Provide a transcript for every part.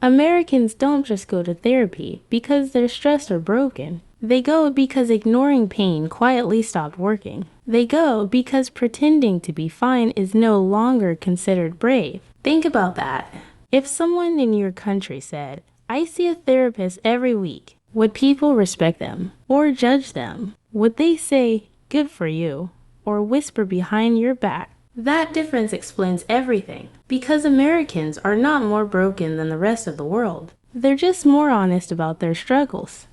Americans don't just go to therapy because they're stressed or broken. They go because ignoring pain quietly stopped working. They go because pretending to be fine is no longer considered brave. Think about that. If someone in your country said, "I see a therapist every week," would people respect them or judge them? Would they say, "Good for you," or whisper behind your back? That difference explains everything. Because Americans are not more broken than the rest of the world. They're just more honest about their struggles.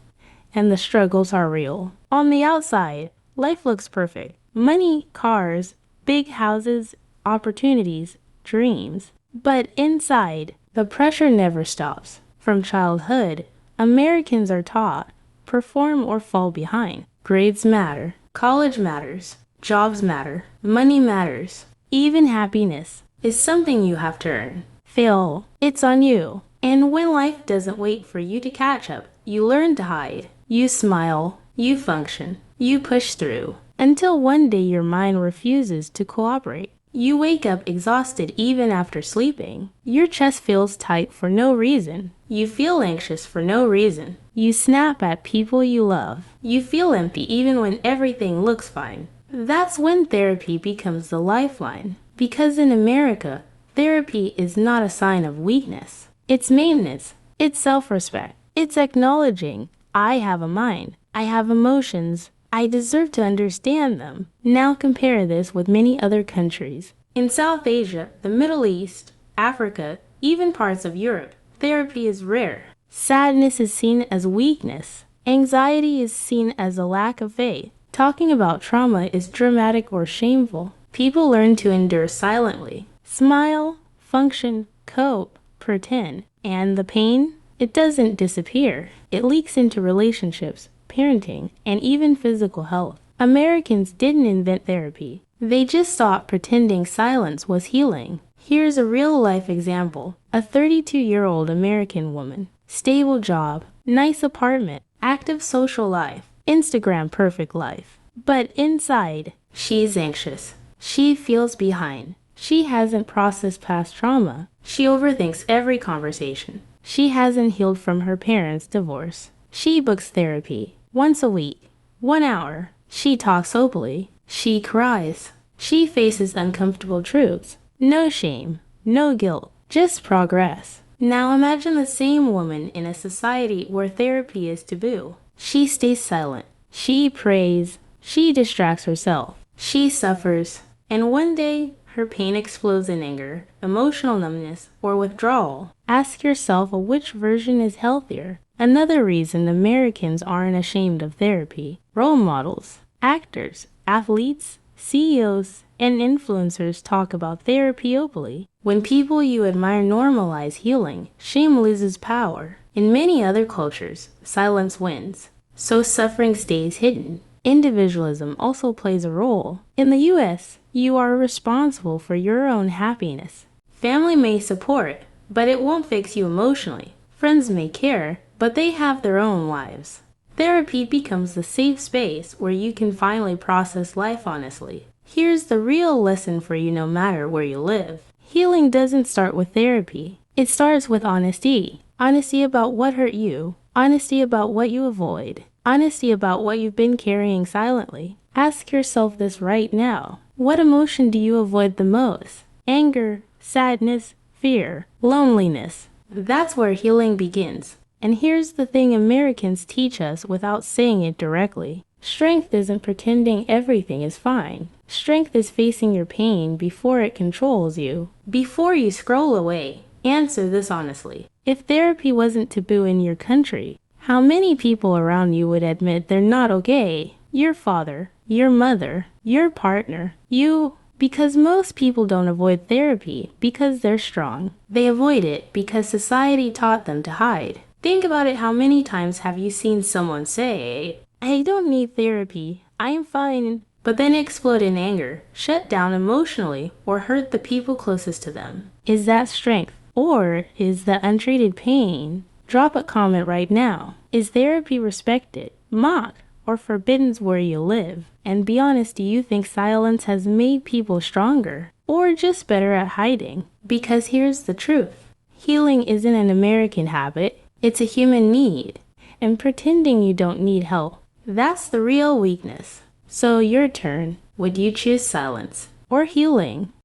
And the struggles are real. On the outside, life looks perfect. Money, cars, big houses, opportunities, dreams. But inside, the pressure never stops. From childhood, Americans are taught, perform or fall behind. Grades matter. College matters. Jobs matter. Money matters. Even happiness is something you have to earn. Fail, it's on you. And when life doesn't wait for you to catch up, you learn to hide. You smile, you function, you push through, until one day your mind refuses to cooperate. You wake up exhausted even after sleeping. Your chest feels tight for no reason. You feel anxious for no reason. You snap at people you love. You feel empty even when everything looks fine. That's when therapy becomes the lifeline. Because in America, therapy is not a sign of weakness. It's maintenance. It's self-respect. It's acknowledging, I have a mind. I have emotions. I deserve to understand them. Now compare this with many other countries. In South Asia, the Middle East, Africa, even parts of Europe, therapy is rare. Sadness is seen as weakness. Anxiety is seen as a lack of faith. Talking about trauma is dramatic or shameful. People learn to endure silently. Smile, function, cope, pretend. And the pain? It doesn't disappear. It leaks into relationships, parenting, and even physical health. Americans didn't invent therapy. They just thought pretending silence was healing. Here's a real-life example. A 32-year-old American woman. Stable job, nice apartment, active social life, Instagram perfect life. But inside, she's anxious. She feels behind. She hasn't processed past trauma. She overthinks every conversation. She hasn't healed from her parents' divorce. She books therapy once a week, 1 hour. She talks openly. She cries. She faces uncomfortable truths. No shame, no guilt, just progress. Now imagine the same woman in a society where therapy is taboo. She stays silent. She prays. She distracts herself. She suffers. And one day, her pain explodes in anger, emotional numbness, or withdrawal. Ask yourself which version is healthier. Another reason Americans aren't ashamed of therapy. Role models, actors, athletes, CEOs, and influencers talk about therapy openly. When people you admire normalize healing, shame loses power. In many other cultures, silence wins, so suffering stays hidden. Individualism also plays a role. In the US, you are responsible for your own happiness. Family may support, but it won't fix you emotionally. Friends may care, but they have their own lives. Therapy becomes the safe space where you can finally process life honestly. Here's the real lesson for you no matter where you live. Healing doesn't start with therapy. It starts with honesty. Honesty about what hurt you. Honesty about what you avoid. Honesty about what you've been carrying silently. Ask yourself this right now. What emotion do you avoid the most? Anger, sadness, fear, loneliness. That's where healing begins. And here's the thing Americans teach us without saying it directly. Strength isn't pretending everything is fine. Strength is facing your pain before it controls you. Before you scroll away, answer this honestly. If therapy wasn't taboo in your country, how many people around you would admit they're not okay? Your father, your mother, your partner, you. Because most people don't avoid therapy because they're strong. They avoid it because society taught them to hide. Think about it, how many times have you seen someone say, "I don't need therapy, I'm fine," but then explode in anger, shut down emotionally, or hurt the people closest to them? Is that strength? Or is that untreated pain? Drop a comment right now. Is therapy respected, mocked, or forbidden where you live? And be honest, do you think silence has made people stronger? Or just better at hiding? Because here's the truth. Healing isn't an American habit, it's a human need. And pretending you don't need help, that's the real weakness. So your turn. Would you choose silence or healing?